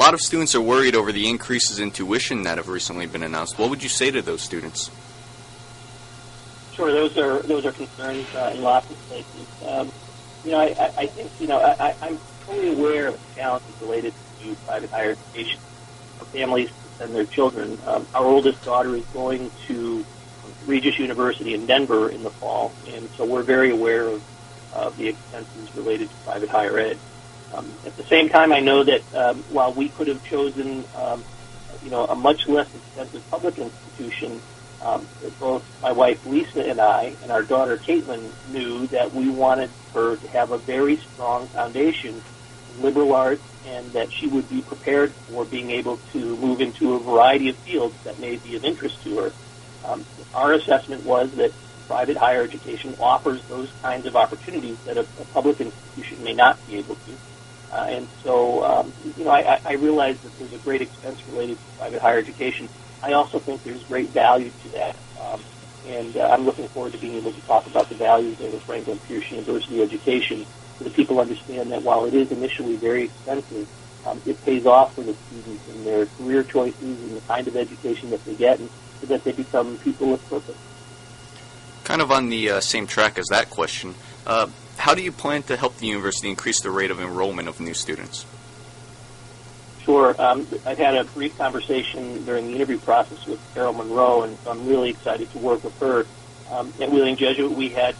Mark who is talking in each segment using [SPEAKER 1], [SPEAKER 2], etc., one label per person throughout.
[SPEAKER 1] lot of students are worried over the increases in tuition that have recently been announced. What would you say to those students?
[SPEAKER 2] Sure, those are concerns in lots of places. I think I'm fully aware of the challenges related to private higher education for families to send their children. Our oldest daughter is going to Regis University in Denver in the fall, and so we're very aware of the expenses related to private higher ed. At the same time, I know that while we could have chosen, a much less expensive public institution, both my wife Lisa and I and our daughter Caitlin knew that we wanted her to have a very strong foundation in liberal arts, and that she would be prepared for being able to move into a variety of fields that may be of interest to her. Our assessment was that private higher education offers those kinds of opportunities that a public institution may not be able to. And so, I realize that there's a great expense related to private higher education. I also think there's great value to that. And I'm looking forward to being able to talk about the values of the Franklin Pierce University education so that people understand that while it is initially very expensive, it pays off for the students and their career choices and the kind of education that they get, and so that they become people of purpose.
[SPEAKER 1] Kind of on the same track as that question, how do you plan to help the university increase the rate of enrollment of new students?
[SPEAKER 2] Sure. I've had a brief conversation during the interview process with Carol Monroe, and so I'm really excited to work with her. At Wheeling Jesuit, we had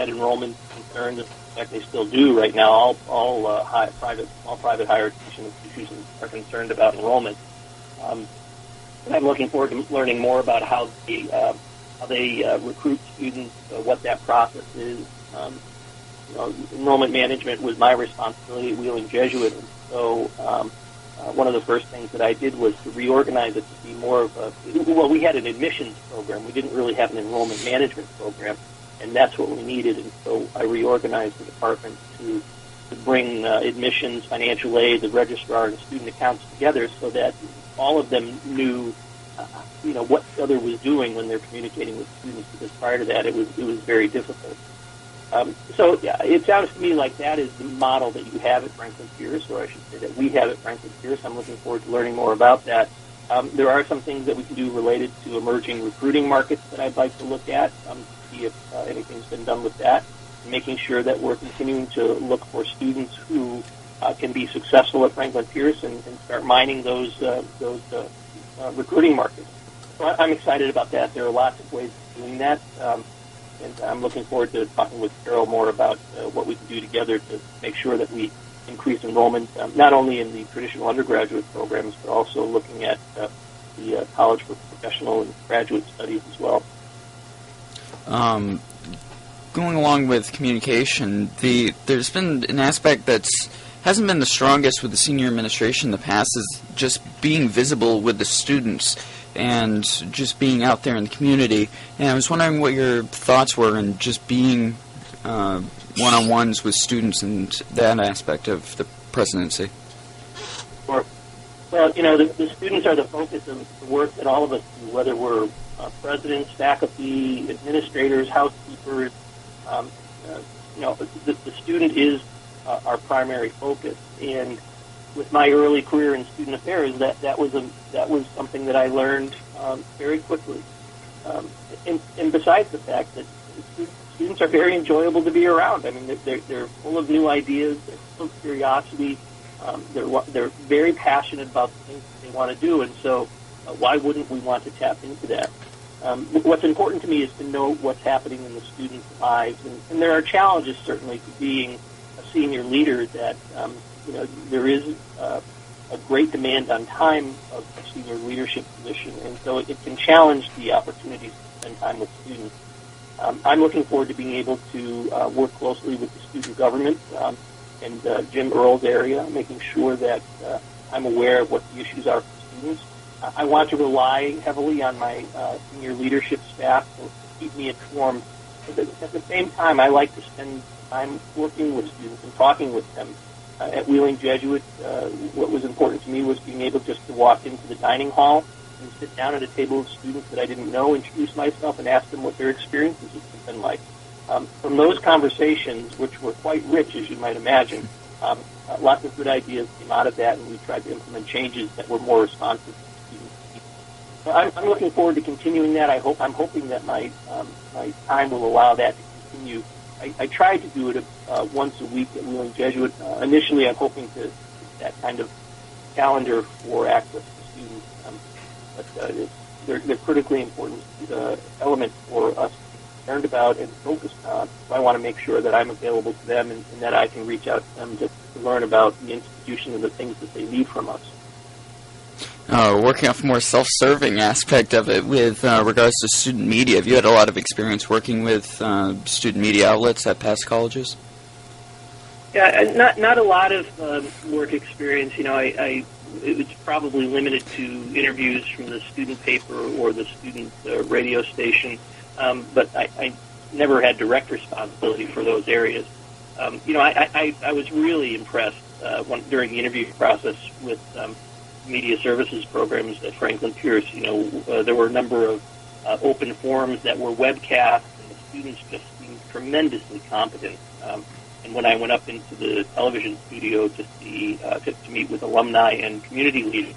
[SPEAKER 2] enrollment concerns. In fact, they still do right now. All private higher education institutions are concerned about enrollment. I'm looking forward to learning more about how they recruit students, what that process is. Enrollment management was my responsibility at Wheeling Jesuit, and so one of the first things that I did was to reorganize it to be more of we had an admissions program. We didn't really have an enrollment management program, and that's what we needed. And so I reorganized the department to bring admissions, financial aid, the registrar, and student accounts together so that all of them knew what the other was doing when they're communicating with students, because prior to that it was very difficult. So it sounds to me like that is the model that you have at Franklin Pierce, or I should say that we have at Franklin Pierce. I'm looking forward to learning more about that. There are some things that we can do related to emerging recruiting markets that I'd like to look at, see if anything's been done with that, making sure that we're continuing to look for students who can be successful at Franklin Pierce and start mining those recruiting markets. So I'm excited about that. There are lots of ways of doing that. And I'm looking forward to talking with Carol more about what we can do together to make sure that we increase enrollment, not only in the traditional undergraduate programs, but also looking at the college for professional and graduate studies as well.
[SPEAKER 3] Going along with communication, there's been an aspect that's hasn't been the strongest with the senior administration in the past, is just being visible with the students and just being out there in the community. And I was wondering what your thoughts were in just being one-on-ones with students and that aspect of the presidency.
[SPEAKER 2] Sure. Well, the students are the focus of the work that all of us do, whether we're presidents, faculty, administrators, housekeepers. The student is our primary focus. And with my early career in student affairs, that was something that I learned very quickly. And besides the fact that students are very enjoyable to be around. I mean, they're full of new ideas. They're full of curiosity. They're very passionate about the things that they want to do, and so why wouldn't we want to tap into that? What's important to me is to know what's happening in the students' lives, and there are challenges certainly to being a senior leader. That there is a great demand on time of a senior leadership position, and so it can challenge the opportunities to spend time with students. I'm looking forward to being able to work closely with the student government and Jim Earle's area, making sure that I'm aware of what the issues are for students. I want to rely heavily on my senior leadership staff to keep me informed. But at the same time, I like to spend time working with students and talking with them. At Wheeling Jesuit, what was important to me was being able just to walk into the dining hall and sit down at a table of students that I didn't know, introduce myself, and ask them what their experiences have been like. From those conversations, which were quite rich, as you might imagine, Lots of good ideas came out of that, and we tried to implement changes that were more responsive to students. So I'm looking forward to continuing that. I'm hoping that my time will allow that to continue. I tried to do it once a week at Wheeling Jesuit. Initially, I'm hoping to that kind of calendar for access to students, but they're critically important elements for us to be concerned about and focused on. So I want to make sure that I'm available to them and that I can reach out to them to learn about the institution and the things that they need from us.
[SPEAKER 3] Working off a more self-serving aspect of it with regards to student media, have you had a lot of experience working with student media outlets at past colleges?
[SPEAKER 2] Yeah, not a lot of work experience. It was probably limited to interviews from the student paper or the student radio station, but I never had direct responsibility for those areas. I was really impressed during the interview process with media services programs at Franklin Pierce. There were a number of open forums that were webcast, and the students just seemed tremendously competent. And when I went up into the television studio to meet with alumni and community leaders,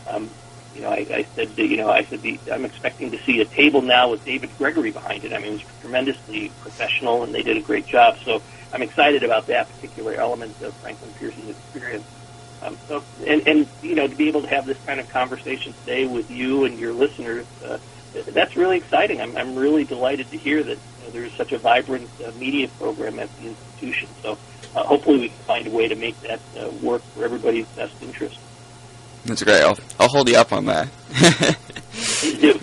[SPEAKER 2] I said, I'm expecting to see a table now with David Gregory behind it. I mean, it was tremendously professional, and they did a great job. So I'm excited about that particular element of Franklin Pierce's experience. To be able to have this kind of conversation today with you and your listeners, that's really exciting. I'm really delighted to hear that there's such a vibrant media program at the institution. So hopefully we can find a way to make that work for everybody's best interest.
[SPEAKER 3] That's great. I'll hold you up on that.
[SPEAKER 2] Please do.